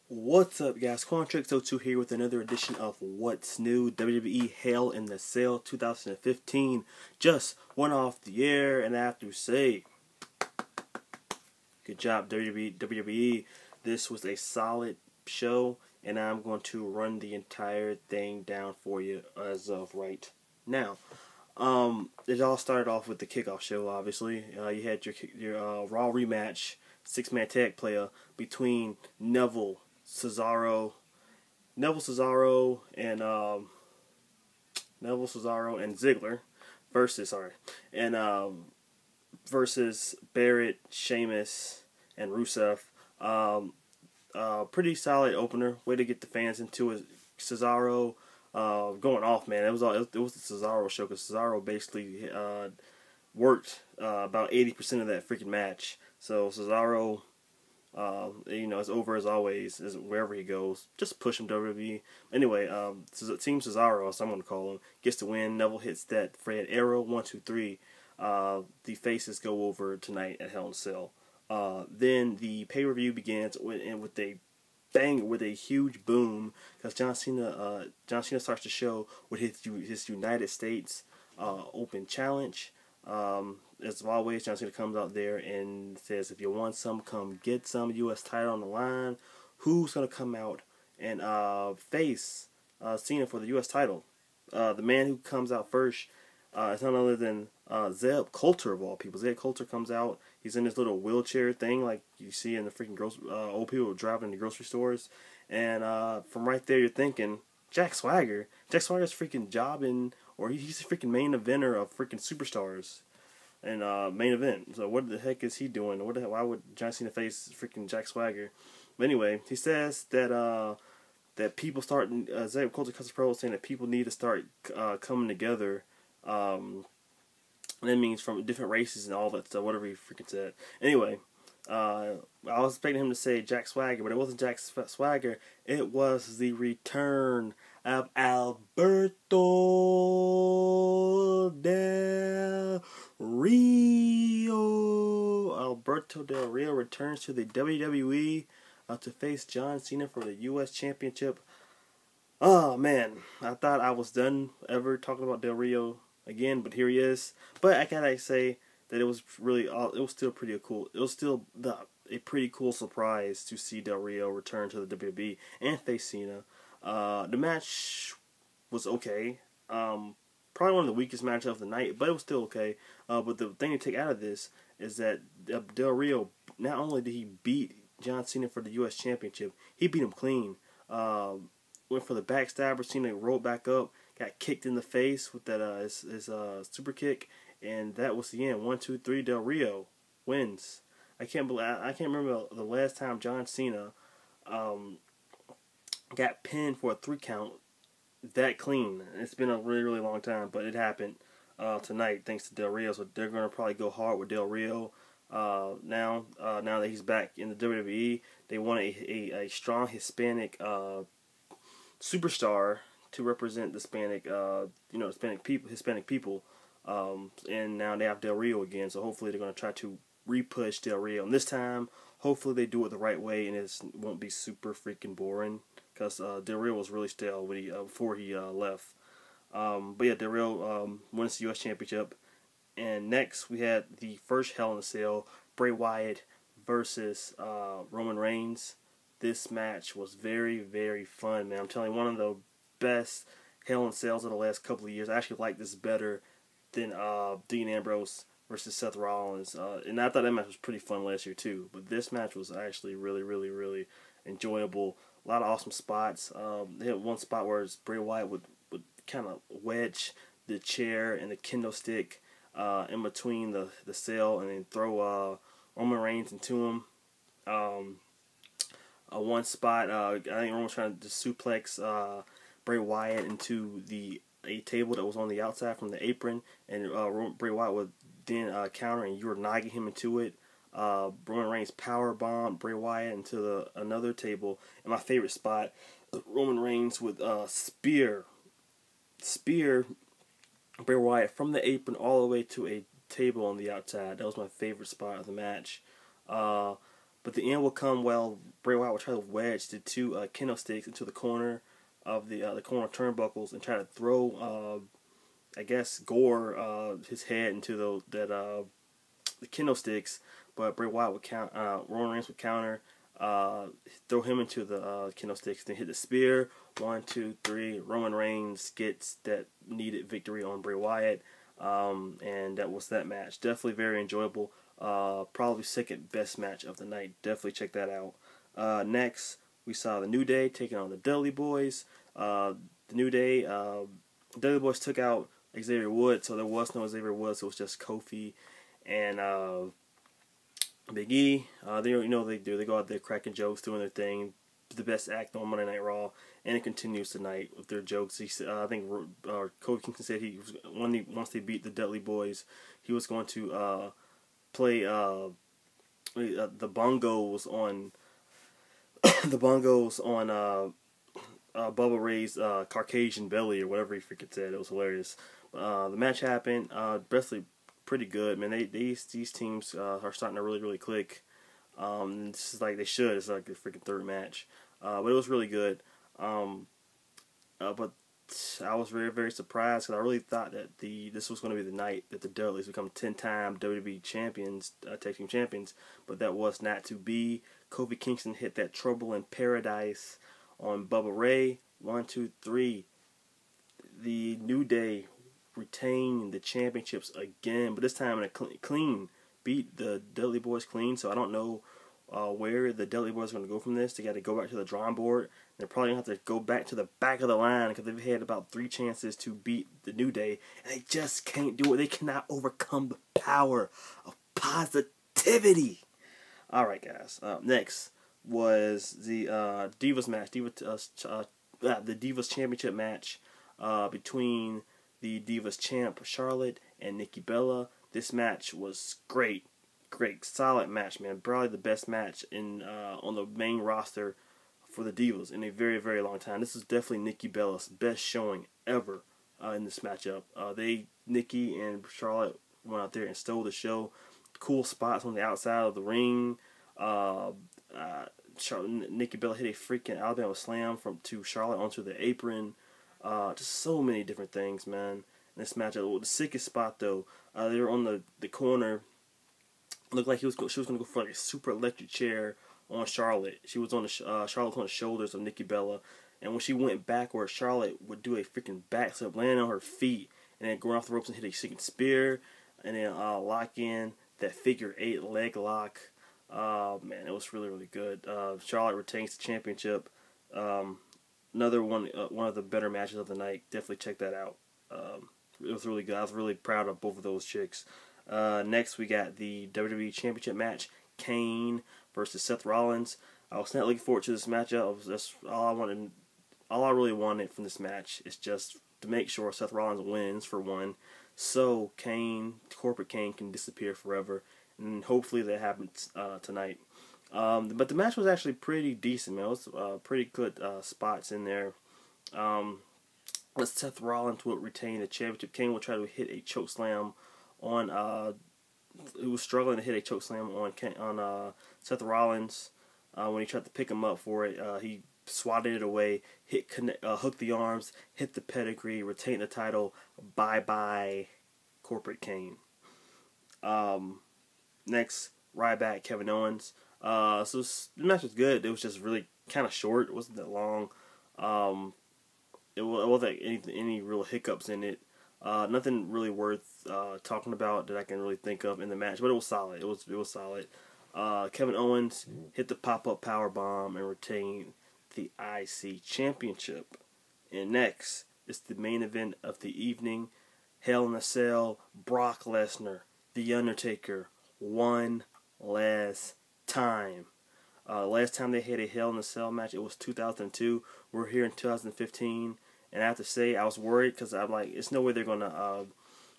What's up, guys? Quantrix02 here with another edition of What's New. WWE Hell in the Cell 2015 just went off the air, and I have to say, good job, WWE. This was a solid show, and I'm going to run the entire thing down for you as of right now. It all started off with the kickoff show, obviously. You had your Raw rematch, six-man tag player between Neville Cesaro and Ziggler versus Barrett, Sheamus, and Rusev. Pretty solid opener. Way to get the fans into it. Cesaro going off, man. It was the Cesaro show because Cesaro basically worked about 80% of that freaking match. So Cesaro, is over as always, is wherever he goes. Just push him WWE. Anyway, Team Cesaro, as I'm going to call him, gets the win. Neville hits that Fred arrow, 1, 2, 3. The faces go over tonight at Hell in a Cell. Then the pay-per-view begins with a bang, with a huge boom, because John Cena starts the show with his United States Open Challenge. As always, John Cena comes out there and says, if you want some, come get some. U.S. title on the line. Who's going to come out and face Cena for the U.S. title? The man who comes out first is none other than Zeb Coulter, of all people. Zeb Coulter comes out. He's in this little wheelchair thing like you see in the freaking old people driving in the grocery stores. And from right there, you're thinking, Jack Swagger? Jack Swagger's freaking jobbing, or he's a freaking main eventer of freaking superstars and main event. So what the heck is he doing? Why would John Cena face freaking Jack Swagger? But anyway, he says that that people start. Zeb Coulter cuts a promo saying that people need to start coming together. And that means from different races and all that stuff, whatever he freaking said. Anyway, I was expecting him to say Jack Swagger, but it wasn't Jack Swagger. It was the return of Alberto Del Rio. Alberto Del Rio returns to the WWE to face John Cena for the U.S. Championship. Oh, man. I thought I was done ever talking about Del Rio again, but here he is. But I gotta say that it was still pretty cool. It was still a pretty cool surprise to see Del Rio return to the WWE and face Cena. The match was okay. Probably one of the weakest matches of the night, but it was still okay. But the thing to take out of this is that Del Rio, not only did he beat John Cena for the U.S. Championship, he beat him clean. Went for the backstabber. Cena rolled back up, got kicked in the face with that his super kick, and that was the end. 1, 2, 3. Del Rio wins. I can't remember the last time John Cena got pinned for a 3 count that clean. It's been a really long time, but it happened tonight thanks to Del Rio. So they're gonna probably go hard with Del Rio now that he's back in the WWE. They want a strong Hispanic superstar to represent the Hispanic people, and now they have Del Rio again. So hopefully they're going to try to re-push Del Rio, and this time, hopefully they do it the right way, and it won't be super freaking boring, because Del Rio was really stale before he left. But yeah, Del Rio wins the U.S. Championship, and next we had the first Hell in a Cell, Bray Wyatt versus Roman Reigns. This match was very, very fun, man. I'm telling you, one of the best Hell in Cells of the last couple of years. I actually like this better than Dean Ambrose versus Seth Rollins. And I thought that match was pretty fun last year too. But this match was actually really, really, really enjoyable. A lot of awesome spots. They had one spot where Bray Wyatt would kind of wedge the chair and the kendo stick in between the cell, and then throw Roman Reigns into him. One spot, I think Roman was trying to suplex Bray Wyatt into a table that was on the outside from the apron, and Bray Wyatt would then counter, and you were knocking him into it. Roman Reigns powerbombed Bray Wyatt into another table. And my favorite spot, Roman Reigns would spear Bray Wyatt from the apron all the way to a table on the outside. That was my favorite spot of the match. But the end will come while Bray Wyatt will try to wedge the two kendo sticks into the corner of the corner turnbuckles and try to throw, I guess, Gore his head into the kendo sticks. But Bray Wyatt would Roman Reigns would counter, throw him into the kendo sticks, then hit the spear. 1, 2, 3. Roman Reigns gets that needed victory on Bray Wyatt, and that was that match. Definitely very enjoyable. Probably second best match of the night. Definitely check that out. Next, we saw the New Day taking on the Dudley Boys. The New Day, Dudley Boys took out Xavier Woods, so there was no Xavier Woods. So it was just Kofi and Big E. They go out there cracking jokes, doing their thing. The best act on Monday Night Raw, and it continues tonight with their jokes. I think Kofi Kingston said once they beat the Dudley Boys, he was going to play the bongos on Bubba Ray's Caucasian belly or whatever he freaking said. It was hilarious. The match happened. Basically pretty good, man. These teams are starting to really click. It's like they should. It's like the freaking third match, but it was really good. But I was very surprised because I really thought that this was going to be the night that the Dudleys become 10-time WWE champions, tag team champions. But that was not to be. Kofi Kingston hit that Trouble in Paradise on Bubba Ray. 1, 2, 3. The New Day retained the championships again, but this time in a clean. Beat the Dudley Boys clean, so I don't know where the Dudley Boys are going to go from this. They got to go back to the drawing board. They're probably going to have to go back to the back of the line because they've had about 3 chances to beat the New Day, and they just can't do it. They cannot overcome the power of positivity. All right, guys. Next was the Divas match, the Divas Championship match between the Divas champ Charlotte and Nikki Bella. This match was great, solid match, man. Probably the best match on the main roster for the Divas in a very long time. This is definitely Nikki Bella's best showing ever in this matchup. Nikki and Charlotte went out there and stole the show. Cool spots on the outside of the ring. Nikki Bella hit a freaking Alabama Slam to Charlotte onto the apron. Just so many different things, man. In this matchup, the sickest spot though, they were on the corner. Looked like she was going to go for like a super electric chair on Charlotte. She was on Charlotte on the shoulders of Nikki Bella, and when she went backward, Charlotte would do a freaking backflip, landing on her feet, and then going off the ropes and hit a freaking spear, and then lock in that figure 8 leg lock. Man, it was really good. Charlotte retains the championship. Another one of the better matches of the night. Definitely check that out. It was really good. I was really proud of both of those chicks. Next, we got the WWE Championship match: Kane versus Seth Rollins. I was not looking forward to this matchup. That's all I wanted. All I really wanted from this match is just to make sure Seth Rollins wins for one, so Corporate Kane, can disappear forever, and hopefully that happens tonight. But the match was actually pretty decent, man. It was pretty good spots in there. Seth Rollins would retain the championship. Kane would try to hit a choke slam on. He was struggling to hit a choke slam on Seth Rollins. When he tried to pick him up for it, he swatted it away. Hooked the arms, hit the pedigree, retained the title. Bye Corporate Kane. Next, Ryback, Kevin Owens. So the match was good. It was just really kind of short. It wasn't that long. It wasn't any real hiccups in it. Nothing really worth talking about that I can really think of in the match, but it was solid. It was solid. Kevin Owens hit the pop-up powerbomb and retained the IC Championship. And next is the main event of the evening: Hell in a Cell, Brock Lesnar, The Undertaker, one last time. Last time they had a Hell in a Cell match, it was 2002. We're here in 2015, and I have to say I was worried because I'm like, it's no way they're gonna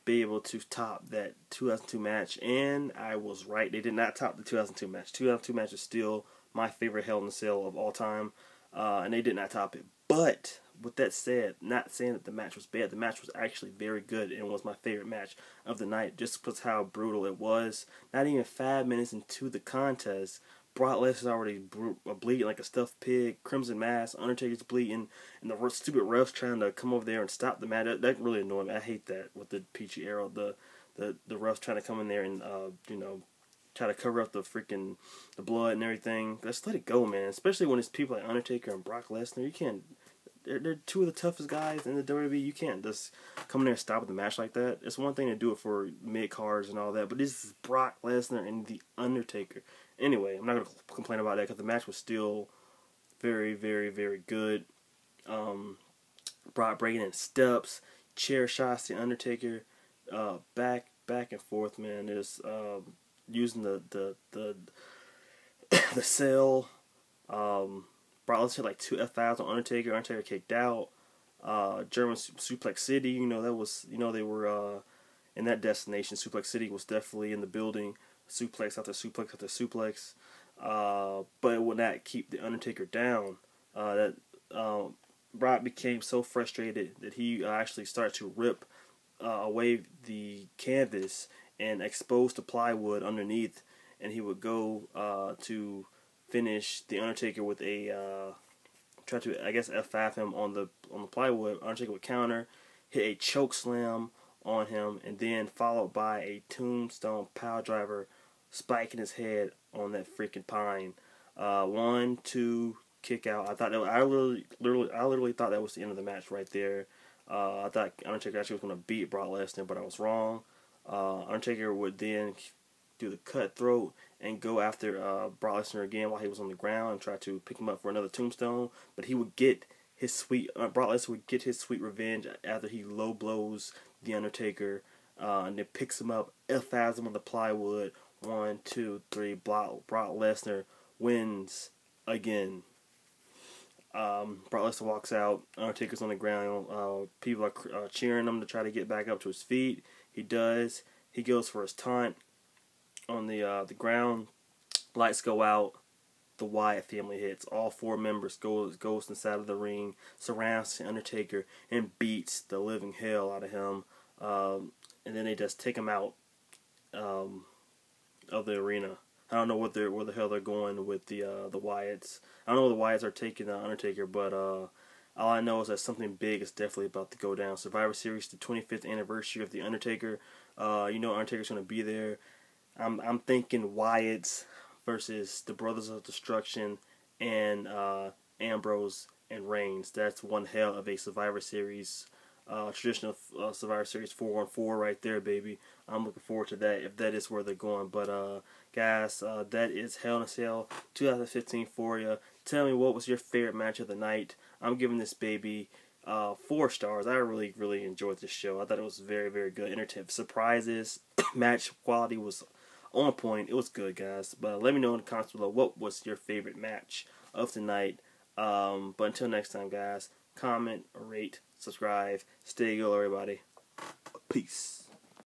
be able to top that 2002 match, and I was right. They did not top the 2002 match. 2002 match is still my favorite Hell in a Cell of all time, and they did not top it. But with that said, not saying that the match was bad. The match was actually very good and was my favorite match of the night, just because how brutal it was. Not even 5 minutes into the contest, Brock Lesnar's already bleeding like a stuffed pig. Crimson Mask, Undertaker's bleeding, and the stupid refs trying to come over there and stop the match. That really annoyed me. I hate that with the Peachy Arrow. The refs trying to come in there and try to cover up the blood and everything. Just let it go, man. Especially when it's people like Undertaker and Brock Lesnar. You can't. They're two of the toughest guys in the WWE. You can't just come in there and stop the match like that. It's one thing to do it for mid-cards and all that, but this is Brock Lesnar and The Undertaker. Anyway, I'm not going to complain about that because the match was still very, very, very good. Brock breaking in steps, chair shots to Undertaker, back and forth, man. There's using the cell. Brock Lesnar hit like 2 F5s on Undertaker. Undertaker kicked out. German Suplex City, they were in that destination. Suplex City was definitely in the building. Suplex after suplex after suplex. But it would not keep the Undertaker down. Brock became so frustrated that he actually started to rip away the canvas and expose the plywood underneath, and he would go to finish the Undertaker with a try to, I guess, F5 him on the plywood. Undertaker would counter, hit a choke slam on him, and then followed by a tombstone power driver, spiking his head on that freaking pine. 1, 2, kick out. I literally thought that was the end of the match right there. I thought Undertaker actually was going to beat Brock Lesnar, but I was wrong. Undertaker would then do the cutthroat and go after Brock Lesnar again while he was on the ground and try to pick him up for another tombstone. But he would get his Brock Lesnar would get his sweet revenge after he low blows the Undertaker and then picks him up, F5s him on the plywood. 1, 2, 3. Brock Lesnar wins again. Brock Lesnar walks out. Undertaker's on the ground. People are cheering him to try to get back up to his feet. He does. He goes for his taunt on the ground. Lights go out. The Wyatt family hits. All 4 members goes inside of the ring, surrounds the Undertaker, and beats the living hell out of him. And then they just take him out of the arena. I don't know where the hell they're going with the Wyatts. I don't know where the Wyatts are taking the Undertaker, but all I know is that something big is definitely about to go down. Survivor Series, the 25th anniversary of the Undertaker. Undertaker's going to be there. I'm thinking Wyatts versus the Brothers of Destruction and Ambrose and Reigns. That's one hell of a Survivor Series. Traditional Survivor Series 4-on-4 right there, baby. I'm looking forward to that if that is where they're going. But guys, that is Hell in a Cell 2015 for you. Tell me, what was your favorite match of the night? I'm giving this baby 4 stars. I really, really enjoyed this show. I thought it was very, very good. Entertaining surprises. Match quality was on point. It was good, guys. But let me know in the comments below, what was your favorite match of the night. But until next time, guys, comment, rate, subscribe, stay good, everybody. Peace.